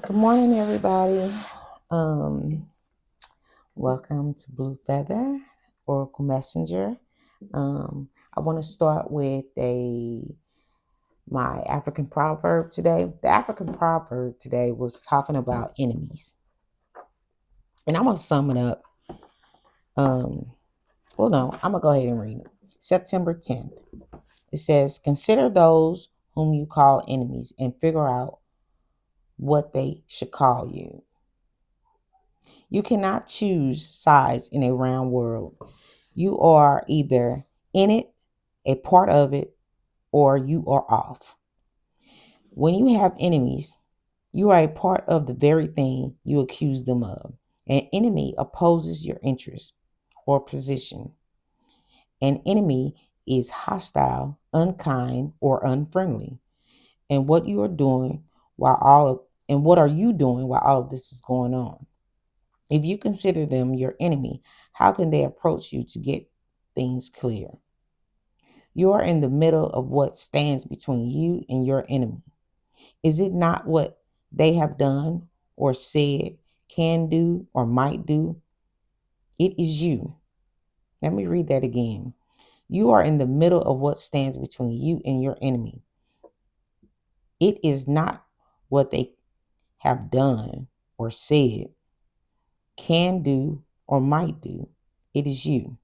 Good morning, everybody. Um, Welcome to Blue Feather Oracle Messenger. I want to start with a my African proverb today. The African proverb today was talking about enemies, and I'm gonna sum it up. Um, no, I'm gonna go ahead and read it. September 10th. It says, "Consider those whom you call enemies, and figure out what they should call you." You cannot choose sides in a round world. You are either in it, a part of it, or you are off. When you have enemies, you are a part of the very thing you accuse them of. An enemy opposes your interest or position. An enemy is hostile, unkind, or unfriendly. And what you are doing while all of and what are you doing while all of this is going on? If you consider them your enemy, how can they approach you to get things clear? You are in the middle of what stands between you and your enemy. Is it not what they have done or said, can do, or might do? It is you. Let me read that again. You are in the middle of what stands between you and your enemy. It is not what they have done or said, can do, or might do. It is you.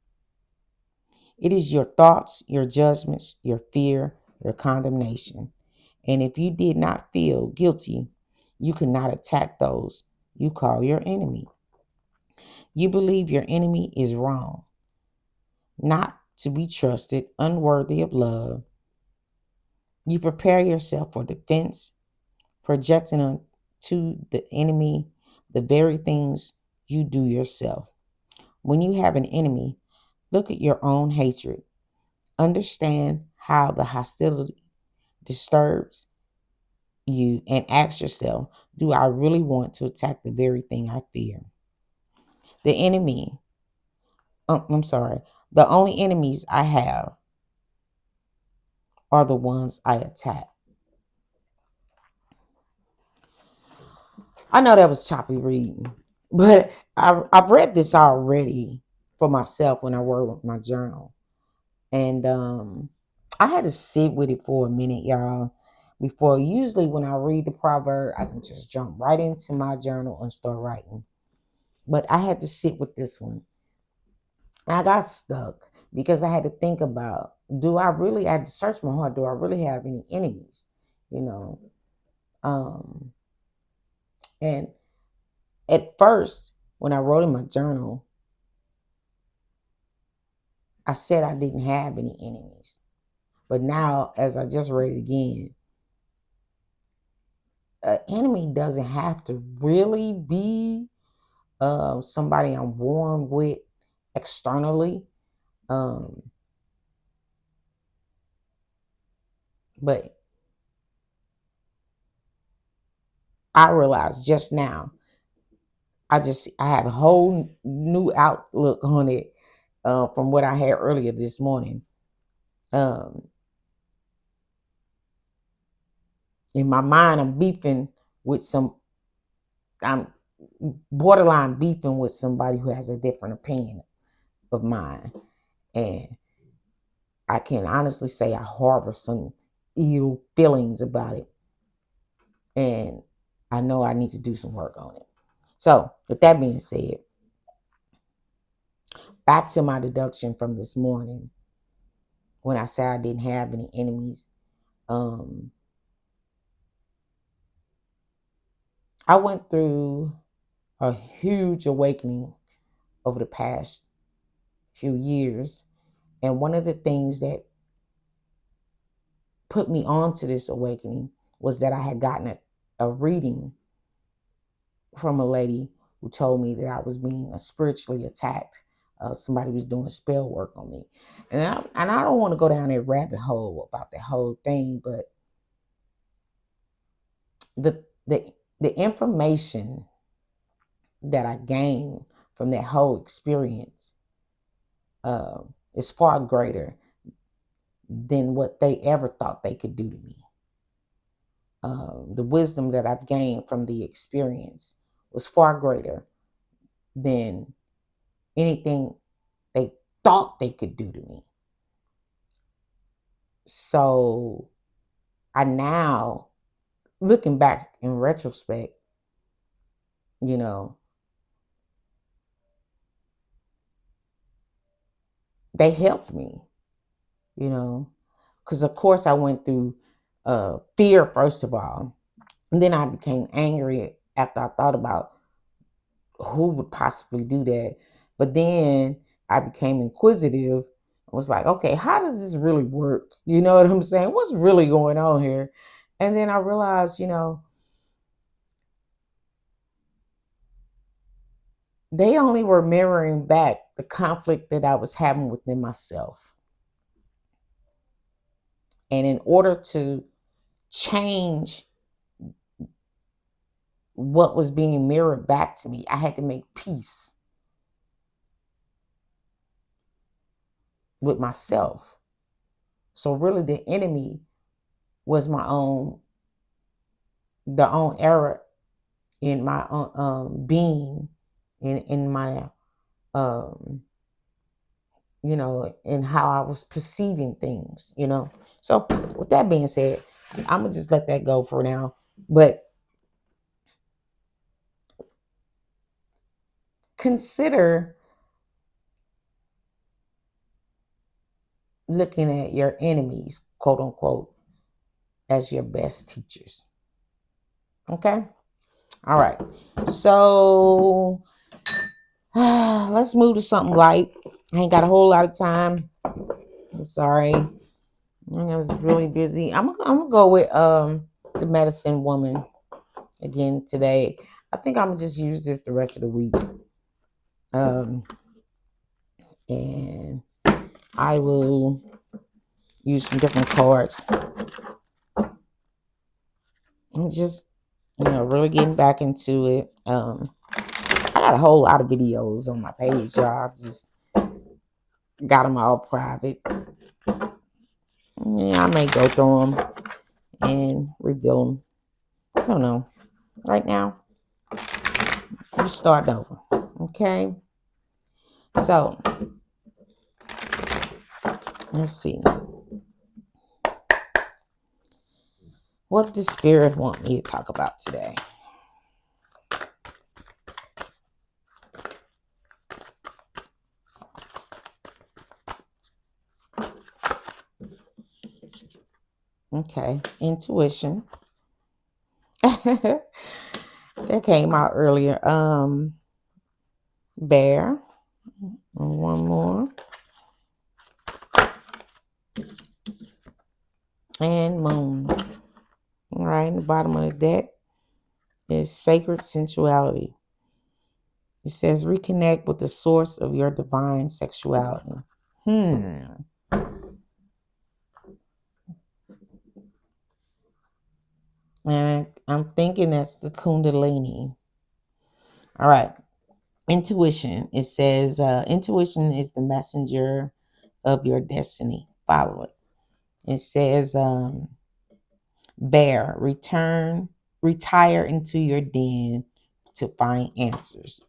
It is your thoughts, your judgments, your fear, your condemnation. And if you did not feel guilty, you could not attack those you call your enemy. You believe your enemy is wrong, not to be trusted, unworthy of love. You prepare yourself for defense, projecting onto the enemy the very things you do yourself. When you have an enemy, look at your own hatred. Understand how the hostility disturbs you and ask yourself, do I really want to attack the very thing I fear? The enemy, I'm sorry, the only enemies I have are the ones I attack. I know that was choppy reading, but I've read this already for myself when I wrote with my journal. And I had to sit with it for a minute, y'all. Before, usually when I read the proverb, I can just jump right into my journal and start writing. But I had to sit with this one. I got stuck because I had to think about, I had to search my heart, do I really have any enemies? You know, um, and at first, when I wrote in my journal, I said I didn't have any enemies. But now, as I just read it again, an enemy doesn't have to really be somebody I'm warm with externally. Um, but I realized just now, I have a whole new outlook on it from what I had earlier this morning. Um, in my mind, I'm borderline beefing with somebody who has a different opinion of mine. And I can honestly say I harbor some ill feelings about it. And I know I need to do some work on it. So, with that being said, back to my deduction from this morning when I said I didn't have any enemies. Um, I went through a huge awakening over the past few years. And one of the things that put me on to this awakening was that I had gotten a reading from a lady who told me that I was being spiritually attacked. Somebody was doing spell work on me. And I don't want to go down that rabbit hole about that whole thing, but the, the, the information that I gained from that whole experience is far greater than what they ever thought they could do to me. the wisdom that I've gained from the experience was far greater than anything they thought they could do to me. So I now, looking back in retrospect, you know, they helped me, you know, because of course I went through fear first of all, and then I became angry after I thought about who would possibly do that. But then I became inquisitive and was like, okay, how does this really work? You know what I'm saying? What's really going on here? And then I realized, they only were mirroring back the conflict that I was having within myself. And in order to change what was being mirrored back to me, I had to make peace with myself. So really the enemy was the own error in my own being, in my in how I was perceiving things. So with that being said, I'm gonna just let that go for now. But consider looking at your enemies, quote unquote, as your best teachers. Okay? All right. So let's move to something light. I ain't got a whole lot of time. I'm sorry. I was really busy. I'm gonna go with the medicine woman again today. I think I'm gonna just use this the rest of the week. And I will use some different cards. I'm just, really getting back into it. I got a whole lot of videos on my page, y'all. Just got them all private. Yeah, I may go through them and reveal them. I don't know. Right now, we're starting over. Okay. So, let's see. What does Spirit want me to talk about today? Okay. Intuition. That came out earlier. Bear. One more. And moon. All right, in the bottom of the deck is sacred sensuality. It says reconnect with the source of your divine sexuality. And I'm thinking that's the Kundalini. All right. Intuition. It says intuition is the messenger of your destiny. Follow it. It says bear, retire into your den to find answers.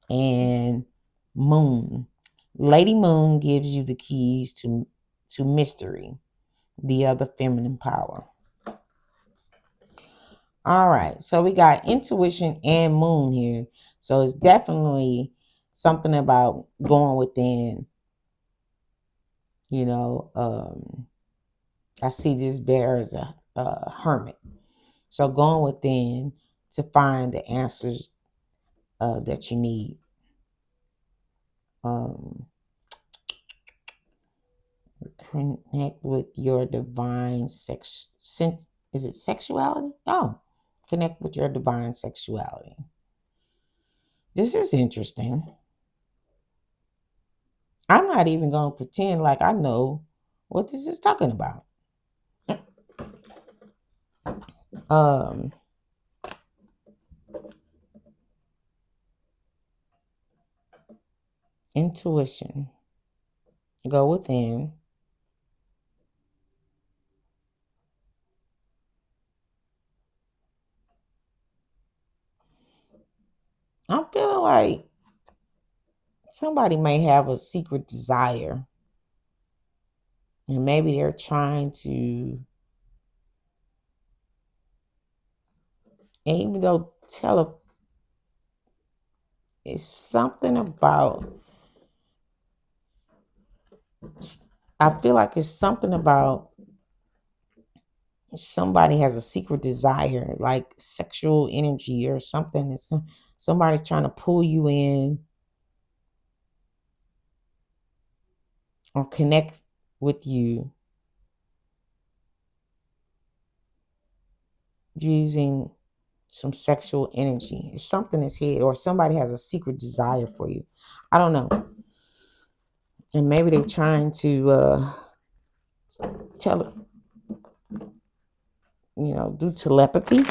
And moon. Lady Moon gives you the keys to mystery, the other feminine power. All right, so we got intuition and moon here. So it's definitely something about going within. I see this bear as a hermit. So going within to find the answers that you need. Connect with your divine is it sexuality? Oh, connect with your divine sexuality. This is interesting. I'm not even going to pretend like I know what this is talking about. Intuition. Go within. I'm feeling like somebody may have a secret desire, and maybe they're trying to, and even though it's something about, I feel like it's something about somebody has a secret desire, like sexual energy or something. Somebody's trying to pull you in or connect with you using some sexual energy. It's something that's hid, or somebody has a secret desire for you. I don't know. And maybe they're trying to tell, do telepathy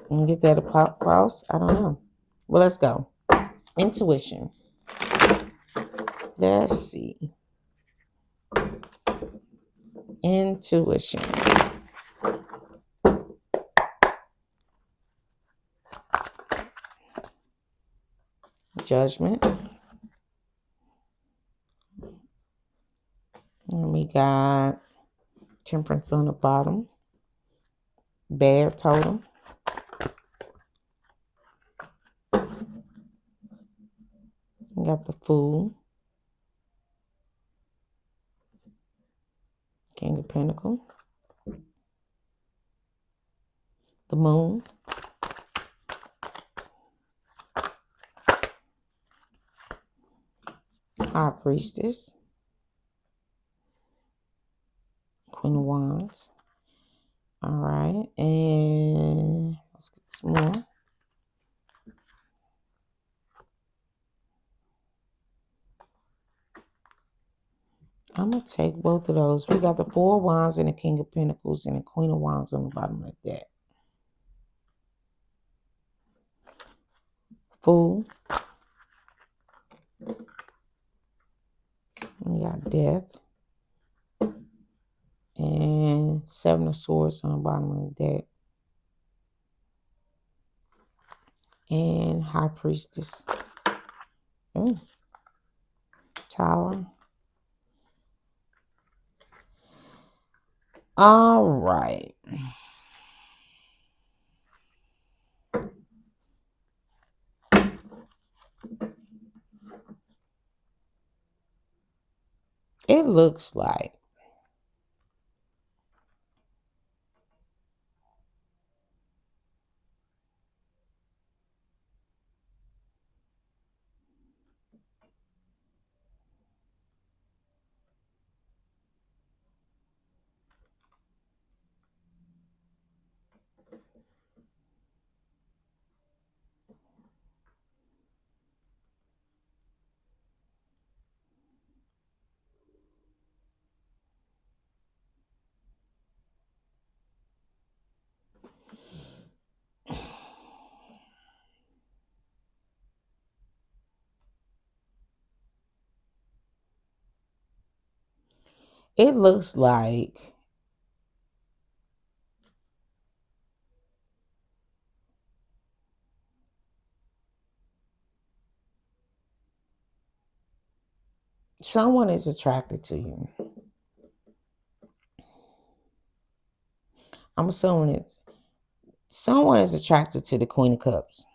and get that across. I don't know. Well, let's go. Intuition. Let's see. Intuition. Judgment. And we got Temperance on the bottom. Bear totem. We got the Fool. King of Pentacles. The Moon. High Priestess. Queen of Wands. All right. And let's get some more. I'm going to take both of those. We got the Four of Wands and the King of Pentacles and the Queen of Wands on the bottom of the deck. Fool. We got Death. And Seven of Swords on the bottom of the deck. And High Priestess. Ooh. Tower. All right. It looks like someone is attracted to you. I'm assuming someone is attracted to the Queen of Cups.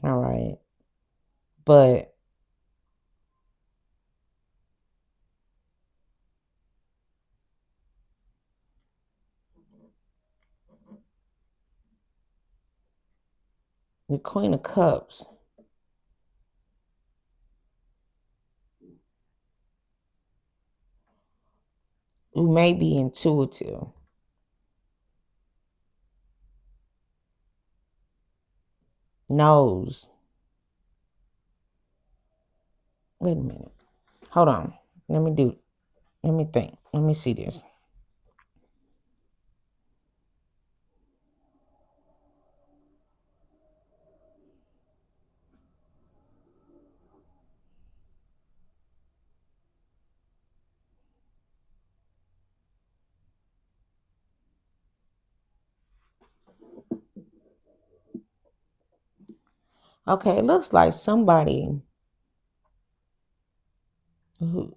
All right. But the Queen of Cups, who may be intuitive, knows. Wait a minute. Hold on. Let me think. Let me see this. Okay, it looks like somebody who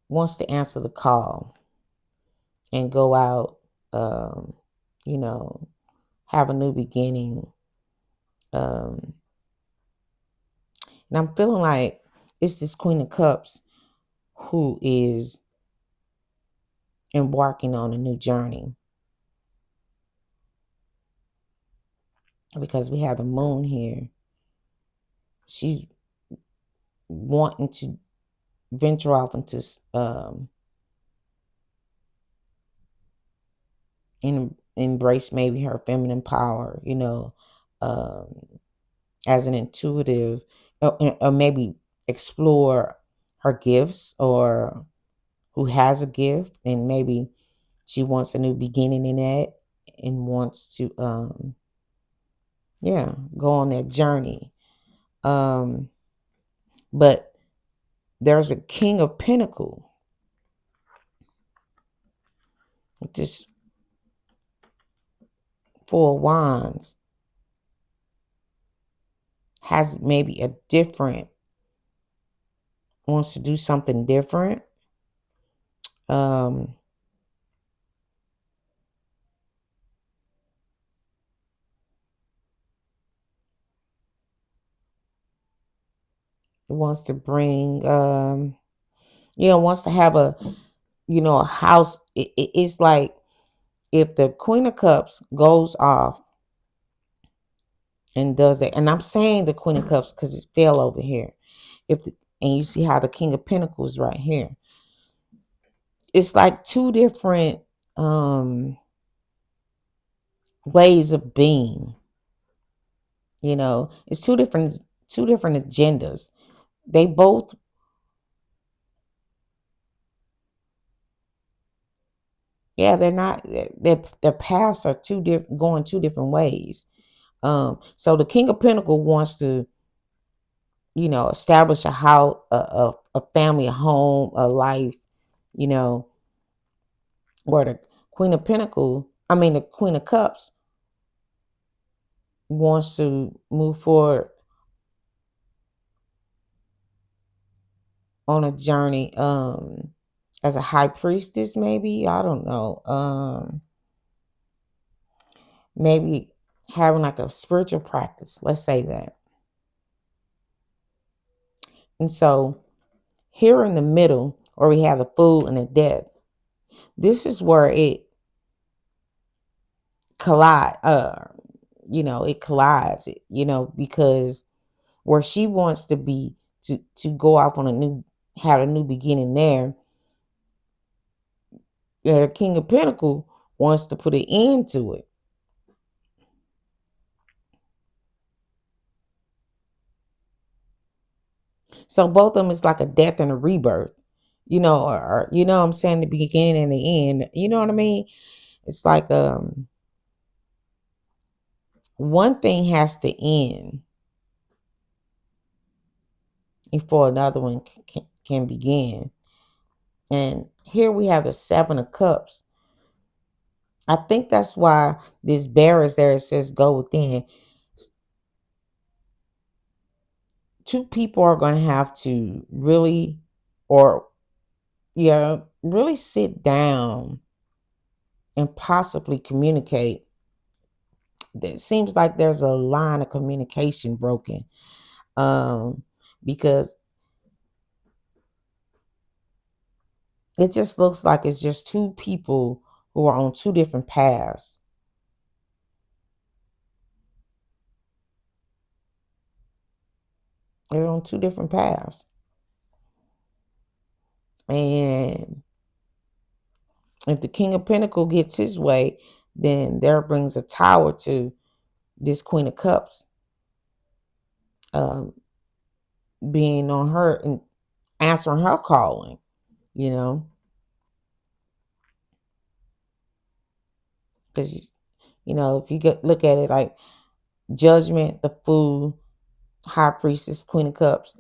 wants to answer the call and go out, um, you know, have a new beginning. Um, and I'm feeling like it's this Queen of Cups who is embarking on a new journey, because we have the moon here. She's wanting to venture off into embrace maybe her feminine power, um, as an intuitive, or maybe explore her gifts, or who has a gift, and maybe she wants a new beginning in that, and wants to yeah, go on that journey. Um, but there's a King of Pentacle. This Four of Wands has maybe a different, wants to do something different. Um, wants to bring, wants to have a house. It's like if the Queen of Cups goes off and does that, and I'm saying the Queen of Cups because it fell over here. And you see how the King of Pentacles right here. It's like two different ways of being. It's two different agendas. They both, yeah, they're not, their paths are going two different ways. So the King of Pentacle wants to, establish a house, a family, a home, a life, you know, where the the Queen of Cups wants to move forward on a journey, as a high priestess, maybe, I don't know, maybe having like a spiritual practice, let's say that. And so here in the middle, where we have the Fool and the Death, this is where it collide it collides, because where she wants to be, to go off on had a new beginning there. Yeah, the King of Pentacle wants to put an end to it. So both of them is like a death and a rebirth, or I'm saying, the beginning and the end. You know what I mean? It's like one thing has to end before another one can begin. And here we have the Seven of Cups. I think that's why this bear is there. It says go within. Two people are going to have to really, or yeah, really sit down and possibly communicate. It seems like there's a line of communication broken, because it just looks like it's just two people who are on two different paths. They're on two different paths. And if the King of Pentacle gets his way, then there brings a tower to this Queen of Cups, um, being on her and answering her calling, you know, because, if you look at it like Judgment, the Fool, High Priestess, Queen of Cups,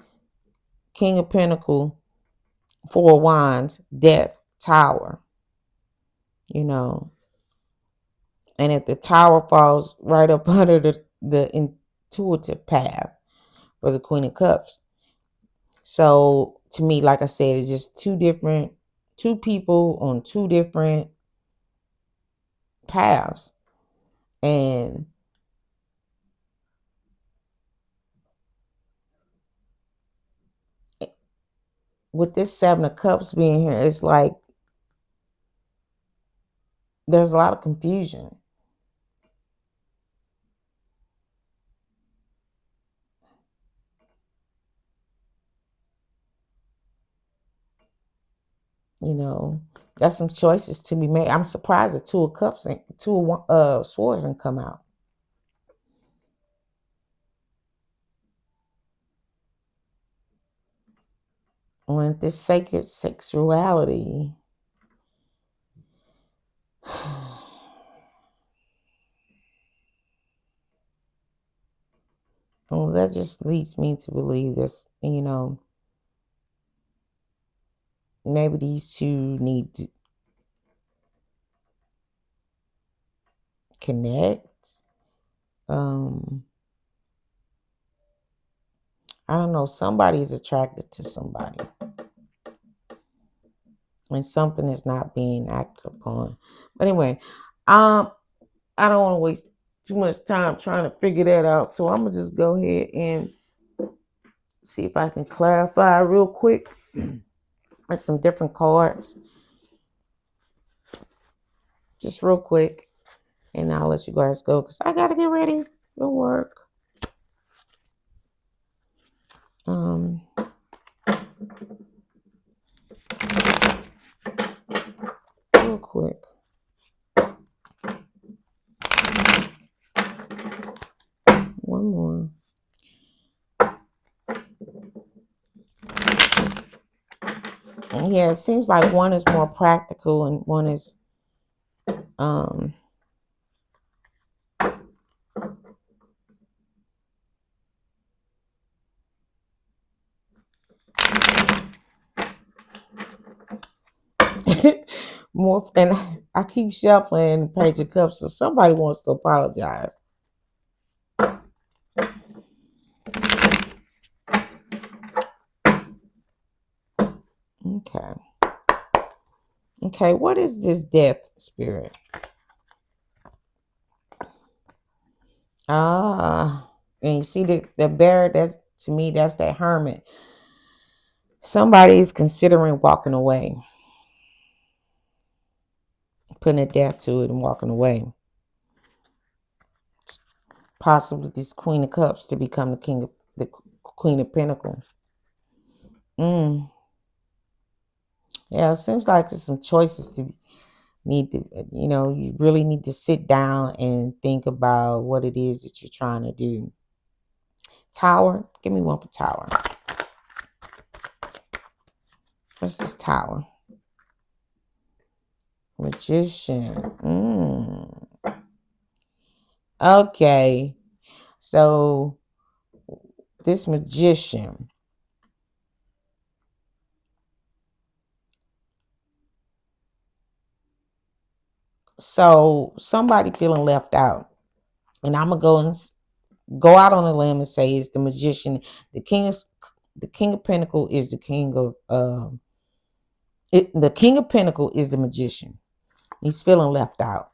King of Pentacle, Four of Wands, Death, Tower, you know, and if the tower falls right up under the intuitive path for the Queen of Cups. So to me, like I said, it's just two people on two different paths. And with this Seven of Cups being here, it's like there's a lot of confusion. You know, there's some choices to be made. I'm surprised the Two of Cups and Two of Swords and come out. On this sacred sexuality, well, that just leads me to believe this, maybe these two need to connect. I don't know, somebody is attracted to somebody and something is not being acted upon. But anyway, I don't want to waste too much time trying to figure that out. So I'm gonna just go ahead and see if I can clarify real quick with some different cards. Just real quick. And I'll let you guys go because I gotta get ready for work. Real quick. One more. Yeah, it seems like one is more practical and one is more, and I keep shuffling the Page of Cups, so somebody wants to apologize. Okay, what is this death spirit? And you see the bear, that's, to me, that's that hermit. Somebody is considering walking away, putting a death to it and walking away. Possibly this Queen of Cups to become the Queen of Pentacles. Yeah, it seems like there's some choices to need to, you really need to sit down and think about what it is that you're trying to do. Tower, give me one for Tower. What's this Tower? Magician. Okay, so this Magician, so somebody feeling left out, and I'm gonna go out on a limb and say it's the Magician. The King of Pentacle is the king of the King of Pentacle is the Magician. He's feeling left out.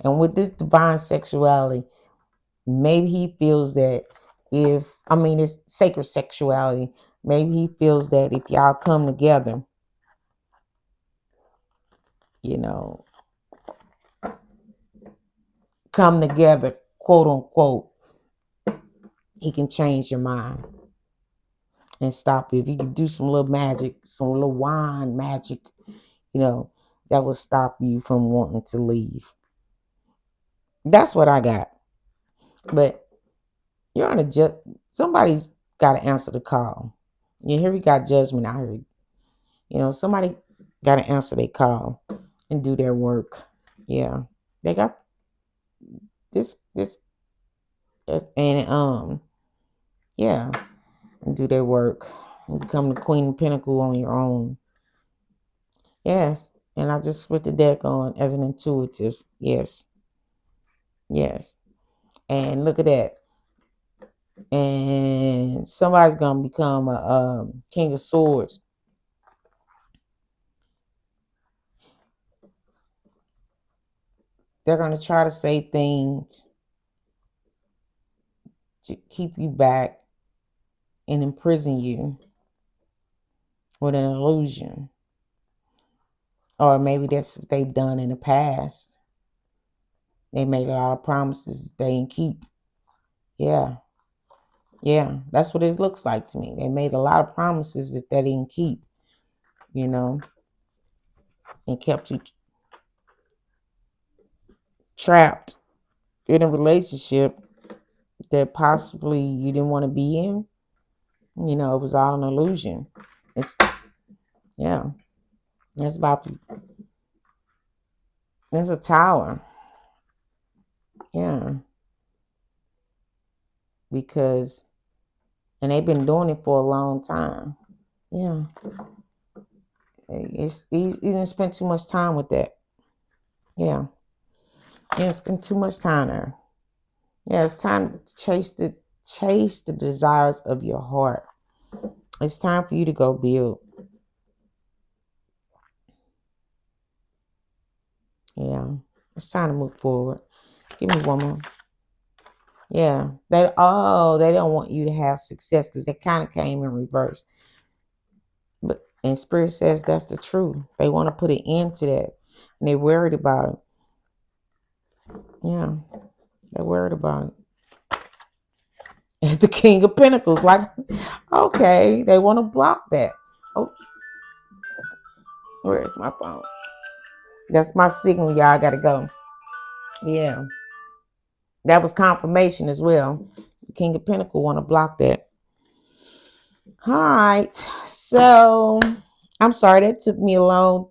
And with this divine sexuality, maybe he feels that it's sacred sexuality, maybe he feels that if y'all come together, quote unquote, he can change your mind and stop you. If you could do some little magic, some little wand magic, that will stop you from wanting to leave. That's what I got. But you're on somebody's got to answer the call. Here we got judgment. I heard, somebody got to answer their call and do their work. Yeah, they got this, and yeah, and do their work and become the Queen of Pentacle on your own. Yes, and I just put the deck on as an intuitive. Yes, And look at that. And somebody's gonna become a king of swords. They're gonna try to say things to keep you back and imprison you with an illusion. Or maybe that's what they've done in the past. They made a lot of promises they didn't keep. Yeah. Yeah. That's what it looks like to me. They made a lot of promises that they didn't keep, you know, and kept you trapped in a relationship that possibly you didn't want to be in. You know, it was all an illusion. It's, yeah. It's about to, there's a tower. Yeah. Because, and they've been doing it for a long time. Yeah. You didn't spend too much time with that. Yeah. You didn't spend too much time there. Yeah, it's time to chase the desires of your heart. It's time for you to go build. Yeah. It's time to move forward. Give me one more. Yeah. They don't want you to have success because they kind of came in reverse. But and Spirit says that's the truth. They want to put an end to that. And they're worried about it. Yeah. They're worried about it. The King of Pentacles, like, okay, they want to block that. Oops. Where is my phone? That's my signal, y'all. I gotta go. Yeah. That was confirmation as well. The King of Pentacles want to block that. All right. So I'm sorry that took me a long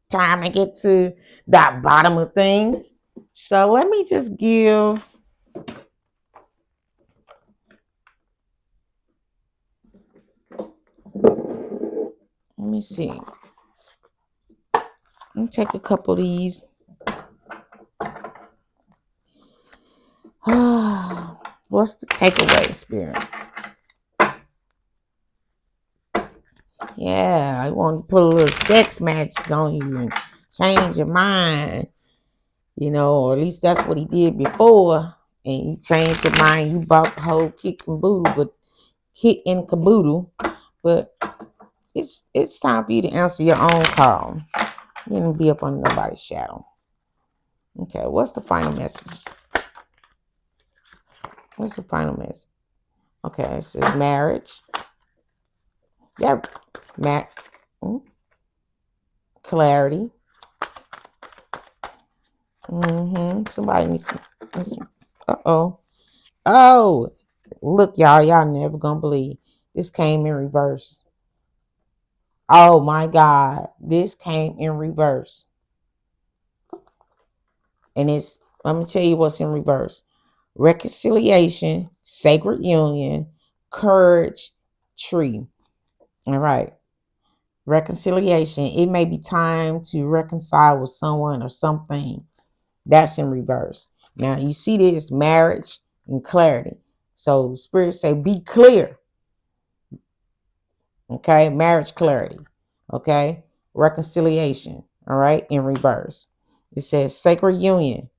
time to get to that bottom of things. So let me just give let me see. Let me take a couple of these. What's the takeaway, Spirit? Yeah, I want to put a little sex magic on you and change your mind. You know, or at least that's what he did before. And he changed your mind. You bought the whole kit and caboodle. But it's time for you to answer your own call. You don't be up under nobody's shadow. Okay, what's the final message? What's the final message? Okay, it says marriage. Yep. Clarity. Somebody needs some. Uh-oh. Oh, look, y'all never gonna believe. This came in reverse. Oh my God. This came in reverse. And let me tell you what's in reverse. Reconciliation, sacred union, courage, tree. All right. Reconciliation. It may be time to reconcile with someone or something. That's in reverse. Now you see this marriage and clarity. So Spirit say be clear. Okay. Marriage clarity. Okay. Reconciliation. All right. In reverse. It says sacred union.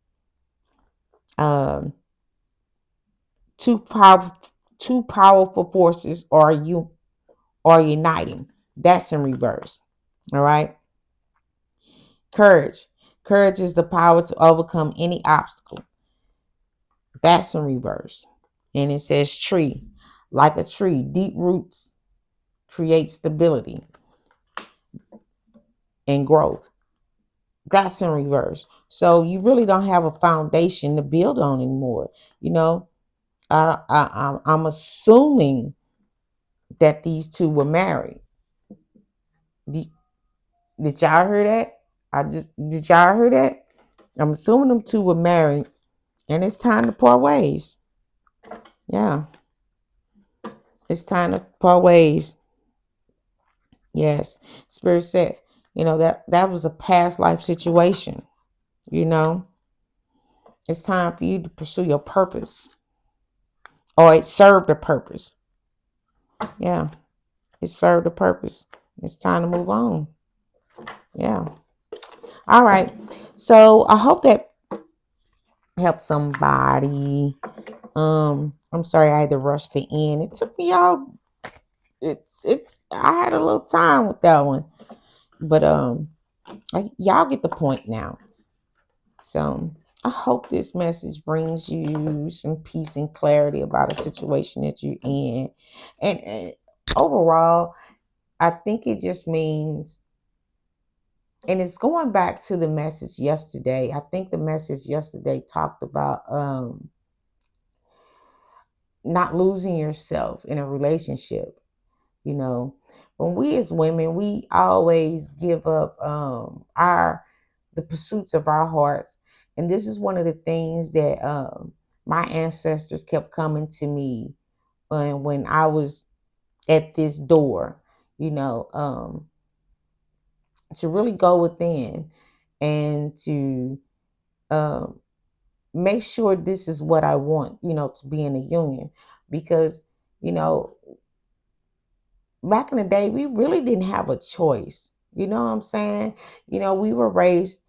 Two powerful forces are uniting. That's in reverse. All right. Courage. Courage is the power to overcome any obstacle. That's in reverse. And it says tree. Like a tree, deep roots create stability and growth. That's in reverse. So you really don't have a foundation to build on anymore. You know, I'm assuming that these two were married. Did y'all hear that? Did y'all hear that? I'm assuming them two were married, and it's time to part ways. Yeah, it's time to part ways. Yes, Spirit said, that was a past life situation. You know, It's time for you to pursue your purpose, or it served a purpose. Yeah, it served a purpose. It's time to move on. Yeah. All right. So I hope that helped somebody. I'm sorry I had to rush the end. It took me all. It's. I had a little time with that one, but y'all get the point now. So I hope this message brings you some peace and clarity about a situation that you're in. And overall, I think it just means, and it's going back to the message yesterday. I think the message yesterday talked about not losing yourself in a relationship. You know, when we as women, we always give up our the pursuits of our hearts, and this is one of the things that my ancestors kept coming to me when I was at this door. You know, to really go within and to um, make sure this is what I want. You know, to be in a union, because you know back in the day, we really didn't have a choice. You know what I'm saying? You know, we were raised,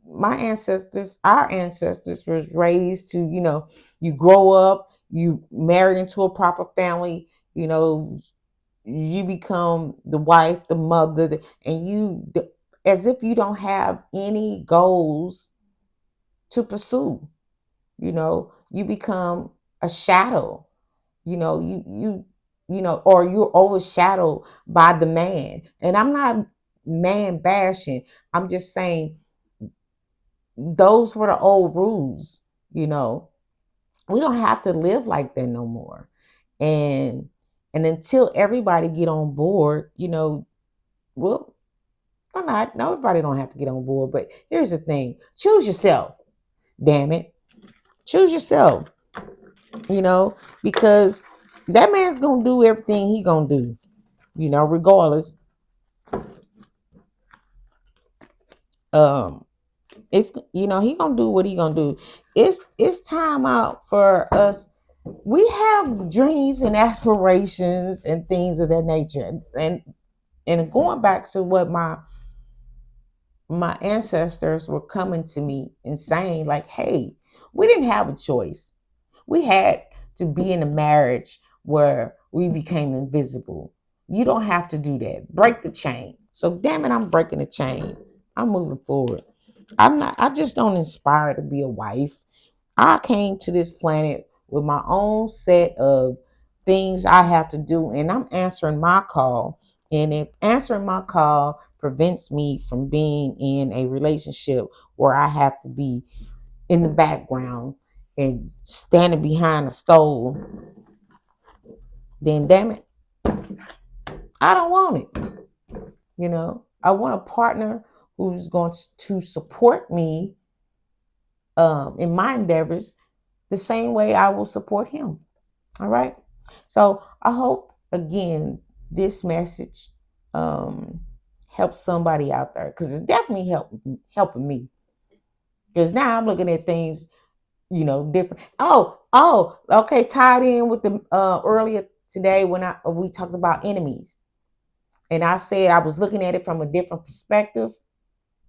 my ancestors, our ancestors was raised to, you know, you grow up, you marry into a proper family, you know, you become the wife, the mother, and as if you don't have any goals to pursue. You know, you become a shadow. You know, or you're overshadowed by the man. And I'm not man bashing. I'm just saying those were the old rules. You know, we don't have to live like that no more. And until everybody get on board, you know, well, or not, no, everybody don't have to get on board. But here's the thing: choose yourself. Damn it, choose yourself. You know, because that man's gonna do everything he gonna do. You know, regardless. Um, it's, you know, he gonna do what he gonna do. It's time out for us. We have dreams and aspirations and things of that nature. And going back to what my ancestors were coming to me and saying, like, hey, we didn't have a choice. We had to be in a marriage where we became invisible. You don't have to do that. Break the chain. So damn it, I'm breaking the chain. I'm moving forward. I just don't inspire to be a wife. I came to this planet with my own set of things I have to do, and I'm answering my call. And if answering my call prevents me from being in a relationship where I have to be in the background and standing behind a stove, then damn it, I don't want it. You know, I want a partner who's going to support me in my endeavors the same way I will support him. All right. So I hope again this message um, helps somebody out there, because it's definitely helping me. Because now I'm looking at things, you know, different. Okay. Tied in with the earlier today when we talked about enemies, and I said I was looking at it from a different perspective.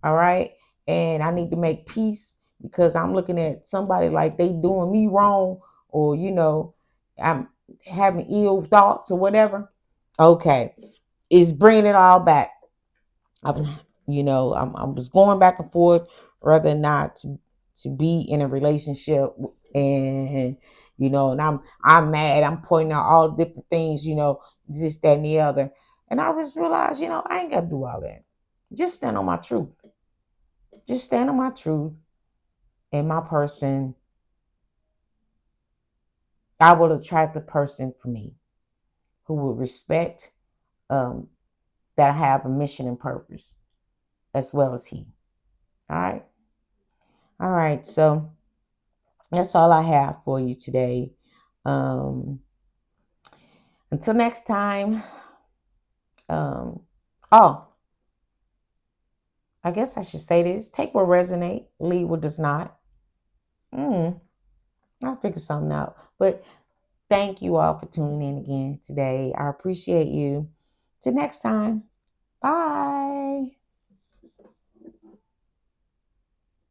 All right. And I need to make peace because I'm looking at somebody like they doing me wrong, or, you know, I'm having ill thoughts or whatever. Okay. It's bringing it all back. I'm, I was going back and forth rather than not to be in a relationship, and, you know, and I'm mad. I'm pointing out all different things, you know, this, that, and the other. And I just realized, you know, I ain't got to do all that. Just stand on my truth. Just stand on my truth and my person. I will attract the person for me who will respect um, that I have a mission and purpose as well as he. All right. All right. So that's all I have for you today. Um, until next time. Um, oh, I guess I should say this: take what resonate, leave what does not. I'll figure something out. But thank you all for tuning in again today. I appreciate you. Till next time. Bye.